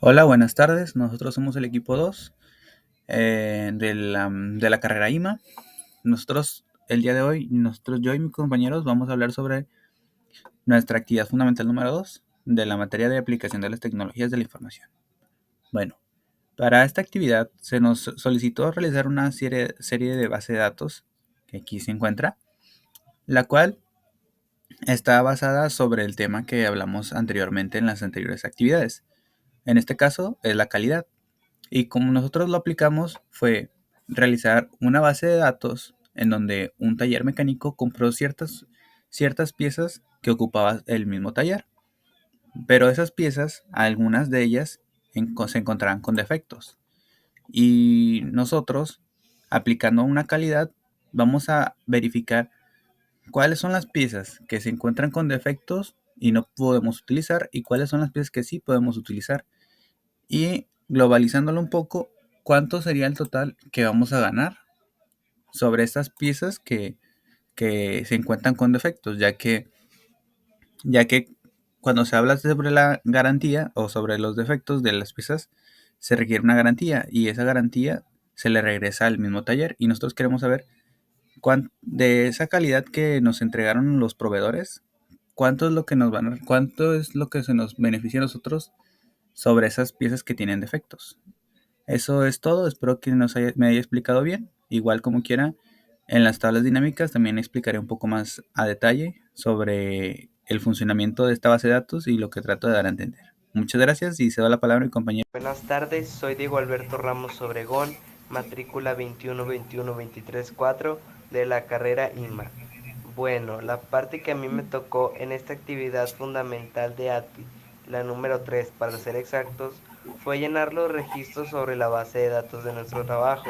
Hola, buenas tardes. Nosotros somos el equipo 2 de la carrera IMA. Nosotros, el día de hoy, yo y mis compañeros vamos a hablar sobre nuestra actividad fundamental número 2 de la materia de aplicación de las tecnologías de la información. Bueno, para esta actividad se nos solicitó realizar una serie de base de datos que aquí se encuentra, la cual está basada sobre el tema que hablamos anteriormente en las anteriores actividades. En este caso es la calidad. Y como nosotros lo aplicamos fue realizar una base de datos en donde un taller mecánico compró ciertas piezas que ocupaba el mismo taller. Pero esas piezas, algunas de ellas se encontraban con defectos. Y nosotros, aplicando una calidad, vamos a verificar cuáles son las piezas que se encuentran con defectos y no podemos utilizar y cuáles son las piezas que sí podemos utilizar. Y globalizándolo un poco, ¿cuánto sería el total que vamos a ganar sobre estas piezas que se encuentran con defectos? Ya que cuando se habla sobre la garantía o sobre los defectos de las piezas, se requiere una garantía y esa garantía se le regresa al mismo taller y nosotros queremos saber de esa calidad que nos entregaron los proveedores, cuánto es lo que cuánto es lo que se nos beneficia a nosotros sobre esas piezas que tienen defectos. Eso es todo, espero que me haya explicado bien. Igual como quiera, en las tablas dinámicas también explicaré un poco más a detalle sobre el funcionamiento de esta base de datos y lo que trato de dar a entender. Muchas gracias y cedo la palabra a mi compañero. Buenas tardes, soy Diego Alberto Ramos Obregón, matrícula 21 21 23 4 de la carrera IMA. Bueno, la parte que a mí me tocó en esta actividad fundamental de ATI, la número 3 para ser exactos, fue llenar los registros sobre la base de datos de nuestro trabajo.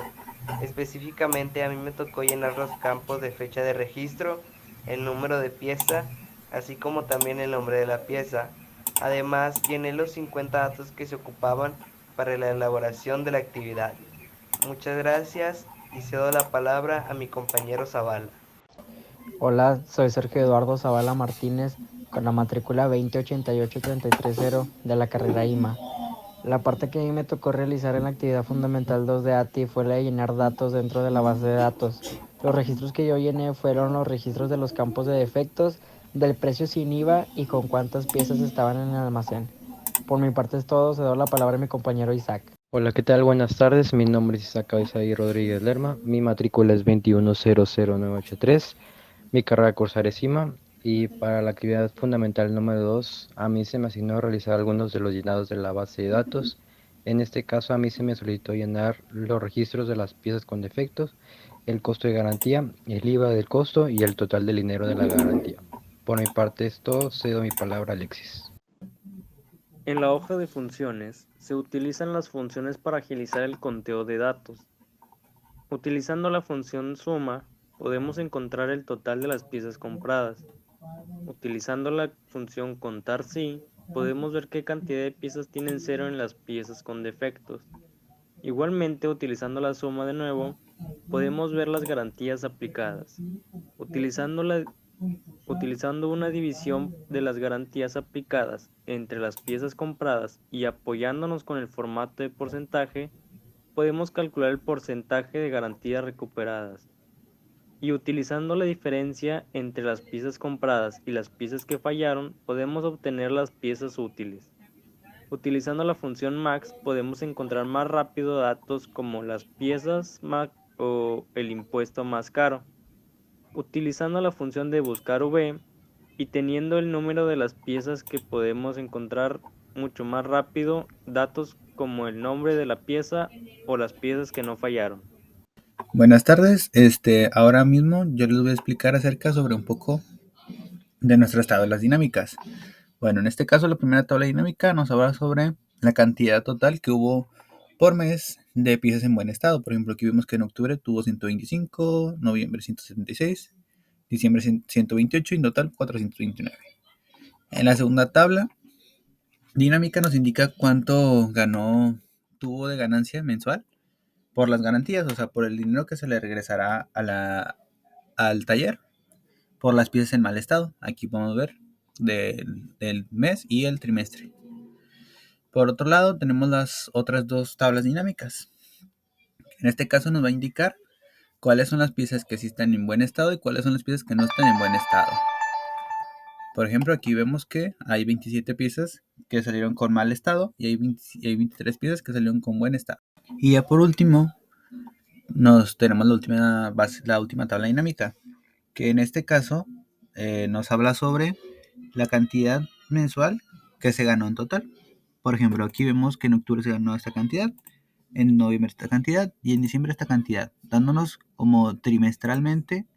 Específicamente a mí me tocó llenar los campos de fecha de registro, el número de pieza, así como también el nombre de la pieza. Además, llené los 50 datos que se ocupaban para la elaboración de la actividad. Muchas gracias y cedo la palabra a mi compañero Zavala. Hola, soy Sergio Eduardo Zavala Martínez con la matrícula 2088330 de la carrera IMA. La parte que a mí me tocó realizar en la actividad fundamental 2 de ATI fue la de llenar datos dentro de la base de datos. Los registros que yo llené fueron los registros de los campos de defectos, del precio sin IVA y con cuántas piezas estaban en el almacén. Por mi parte es todo, se da la palabra a mi compañero Isaac. Hola, ¿qué tal? Buenas tardes. Mi nombre es Isaac Cabezadí Rodríguez Lerma. Mi matrícula es 2100983. Mi carrera cursar es CIMA. Y para la actividad fundamental número 2, a mí se me asignó realizar algunos de los llenados de la base de datos. En este caso, a mí se me solicitó llenar los registros de las piezas con defectos, el costo de garantía, el IVA del costo y el total del dinero de la garantía. Por mi parte es todo. Cedo mi palabra a Alexis. En la hoja de funciones se utilizan las funciones para agilizar el conteo de datos. Utilizando la función suma, podemos encontrar el total de las piezas compradas. Utilizando la función contar sí, podemos ver qué cantidad de piezas tienen cero en las piezas con defectos. Igualmente, utilizando la suma de nuevo, podemos ver las garantías aplicadas. Utilizando la Utilizando una división de las garantías aplicadas entre las piezas compradas y apoyándonos con el formato de porcentaje, podemos calcular el porcentaje de garantías recuperadas. Y utilizando la diferencia entre las piezas compradas y las piezas que fallaron, podemos obtener las piezas útiles. Utilizando la función max podemos encontrar más rápido datos como las piezas max o el impuesto más caro. Utilizando la función de buscar v y teniendo el número de las piezas que podemos encontrar mucho más rápido datos como el nombre de la pieza o las piezas que no fallaron. Buenas tardes, ahora mismo yo les voy a explicar acerca sobre un poco de nuestras tablas dinámicas. Bueno, en este caso la primera tabla dinámica nos habla sobre la cantidad total que hubo por mes de piezas en buen estado. Por ejemplo, aquí vemos que en octubre tuvo 125, noviembre 176, diciembre 128 y en total 429. En la segunda tabla dinámica nos indica cuánto tuvo de ganancia mensual por las garantías, o sea, por el dinero que se le regresará al taller por las piezas en mal estado. Aquí podemos ver del mes y el trimestre. Por otro lado, tenemos las otras dos tablas dinámicas. En este caso nos va a indicar cuáles son las piezas que sí están en buen estado y cuáles son las piezas que no están en buen estado. Por ejemplo, aquí vemos que hay 27 piezas que salieron con mal estado y hay 23 piezas que salieron con buen estado. Y ya por último, tenemos la última tabla dinámica, que en este caso nos habla sobre la cantidad mensual que se ganó en total. Por ejemplo, aquí vemos que en octubre se ganó esta cantidad, en noviembre esta cantidad y en diciembre esta cantidad, dándonos como trimestralmente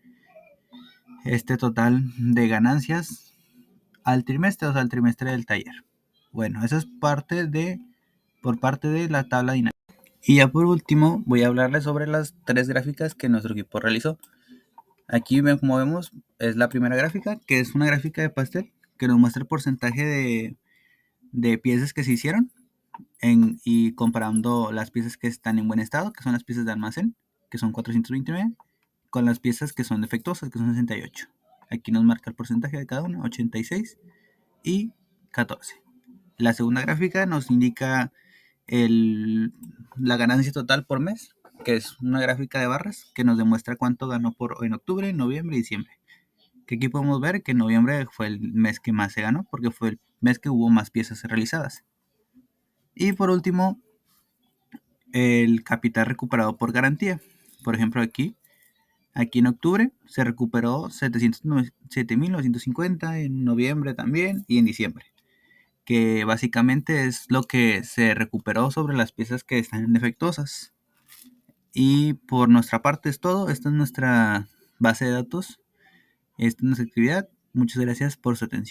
este total de ganancias al trimestre, o sea, al trimestre del taller. Bueno, eso es por parte de la tabla dinámica. Y ya por último, voy a hablarles sobre las tres gráficas que nuestro equipo realizó. Aquí, como vemos, es la primera gráfica, que es una gráfica de pastel, que nos muestra el porcentaje de piezas que se hicieron y comparando las piezas que están en buen estado, que son las piezas de almacén, que son 429, con las piezas que son defectuosas, que son 68. Aquí nos marca el porcentaje de cada una, 86 y 14. La segunda gráfica nos indica la ganancia total por mes, que es una gráfica de barras que nos demuestra cuánto ganó en octubre, noviembre y diciembre. Que aquí podemos ver que noviembre fue el mes que más se ganó porque fue el mes que hubo más piezas realizadas. Y por último, el capital recuperado por garantía. Por ejemplo, aquí en octubre se recuperó 7.950, en noviembre también y en diciembre, que básicamente es lo que se recuperó sobre las piezas que están defectuosas. Y por nuestra parte es todo. Esta es nuestra base de datos, esta es nuestra actividad. Muchas gracias por su atención.